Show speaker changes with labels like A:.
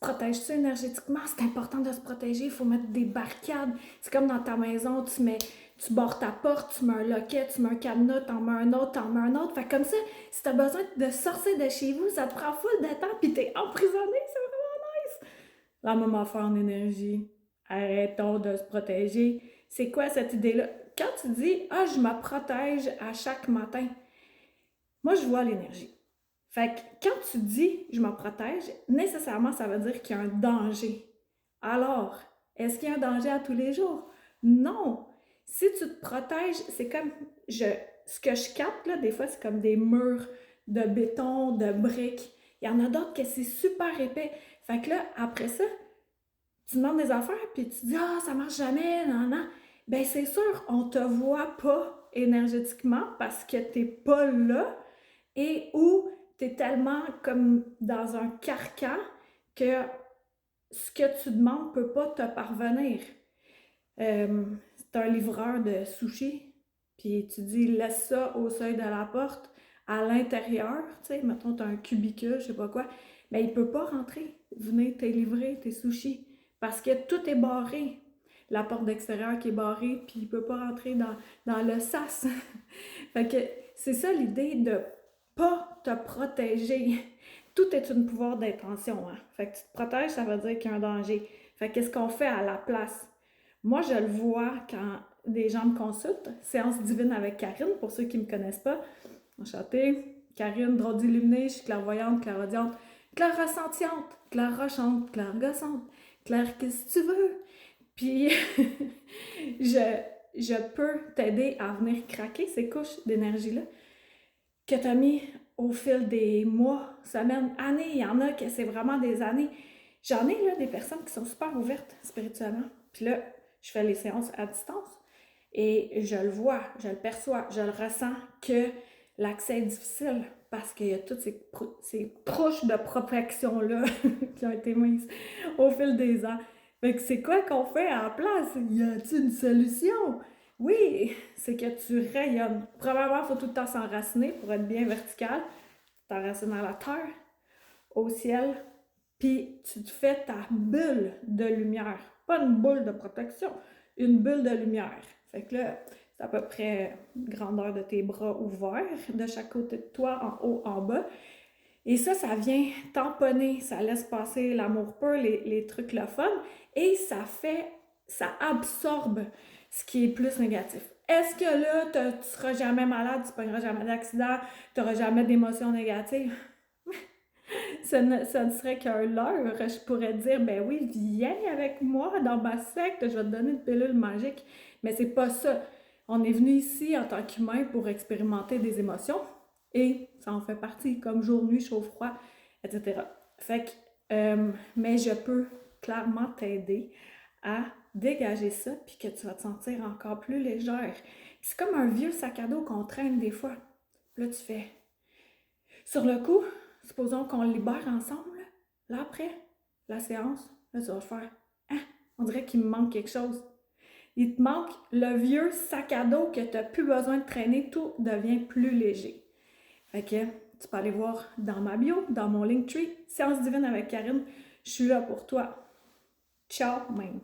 A: te protèges-tu énergétiquement? C'est important de se protéger, il faut mettre des barricades. C'est comme dans ta maison, tu barres ta porte, tu mets un loquet, tu mets un cadenas, t'en mets un autre, t'en mets un autre. Fait que comme ça, si t'as besoin de sortir de chez vous, ça te prend full de temps, puis t'es emprisonné, c'est vraiment nice. La même affaire en énergie. Arrêtons de se protéger. C'est quoi cette idée-là? Quand tu dis, ah, je me protège à chaque matin, moi, je vois l'énergie. Fait que quand tu dis je me protège, nécessairement, ça veut dire qu'il y a un danger. Alors, est-ce qu'il y a un danger à tous les jours? Non. Si tu te protèges, c'est comme ce que je capte, là, des fois, c'est comme des murs de béton, de briques. Il y en a d'autres que c'est super épais. Fait que là, après ça, tu demandes des affaires, puis tu dis ah, ça marche jamais, non, non. Ben, c'est sûr, on te voit pas énergétiquement parce que t'es pas là et où tu es tellement comme dans un carcan que ce que tu demandes ne peut pas te parvenir. C'est un livreur de sushi, puis tu dis laisse ça au seuil de la porte, à l'intérieur, tu sais, mettons, tu as un cubicule, je sais pas quoi, mais il peut pas rentrer, venir te livrer tes sushis, parce que tout est barré. La porte d'extérieur qui est barrée, puis il peut pas rentrer dans le sas. Fait que c'est ça l'idée de pas te protéger. Tout est une pouvoir d'intention, hein. Fait que tu te protèges, ça veut dire qu'il y a un danger. Fait que qu'est-ce qu'on fait à la place? Moi, je le vois quand des gens me consultent. Séance divine avec Karine, pour ceux qui ne me connaissent pas. Enchantée. Karine, drôle d'illuminée, je suis clairvoyante, clairaudiente, clairressentiente, clairrochante, clairgossante, claire qu'est-ce que tu veux. Puis, je, je peux t'aider à venir craquer ces couches d'énergie-là que tu as mis au fil des mois, semaines, années. Il y en a que c'est vraiment des années. J'en ai là des personnes qui sont super ouvertes spirituellement. Puis là, je fais les séances à distance et je le vois, je le perçois, je le ressens que l'accès est difficile parce qu'il y a toutes ces couches de protection-là qui ont été mises au fil des ans. Fait que c'est quoi qu'on fait à la place? Y a-t-il une solution? Oui, c'est que tu rayonnes. Probablement, il faut tout le temps s'enraciner pour être bien vertical. T'enracines à la terre, au ciel, puis tu te fais ta bulle de lumière. Pas une boule de protection, une bulle de lumière. Fait que là, c'est à peu près grandeur de tes bras ouverts, de chaque côté de toi, en haut, en bas. Et ça vient tamponner, ça laisse passer l'amour pur, les trucs le fun, et ça absorbe ce qui est plus négatif. Est-ce que là, tu seras jamais malade, tu ne pogneras jamais d'accident, tu n'auras jamais d'émotions négatives? Ça ne serait qu'un leurre. Je pourrais te dire, ben oui, viens avec moi dans ma secte, je vais te donner une pilule magique. Mais c'est pas ça. On est venu ici en tant qu'humain pour expérimenter des émotions et ça en fait partie, comme jour, nuit, chaud, froid, etc. Fait que, mais je peux clairement t'aider à dégager ça puis que tu vas te sentir encore plus légère. C'est comme un vieux sac à dos qu'on traîne des fois. Là, tu fais. Sur le coup, supposons qu'on le libère ensemble. Là, après la séance, là, tu vas faire ah, on dirait qu'il me manque quelque chose. Il te manque le vieux sac à dos que tu n'as plus besoin de traîner, tout devient plus léger. Fait que tu peux aller voir dans ma bio, dans mon Linktree, Séance divine avec Karine. Je suis là pour toi. Ciao, même.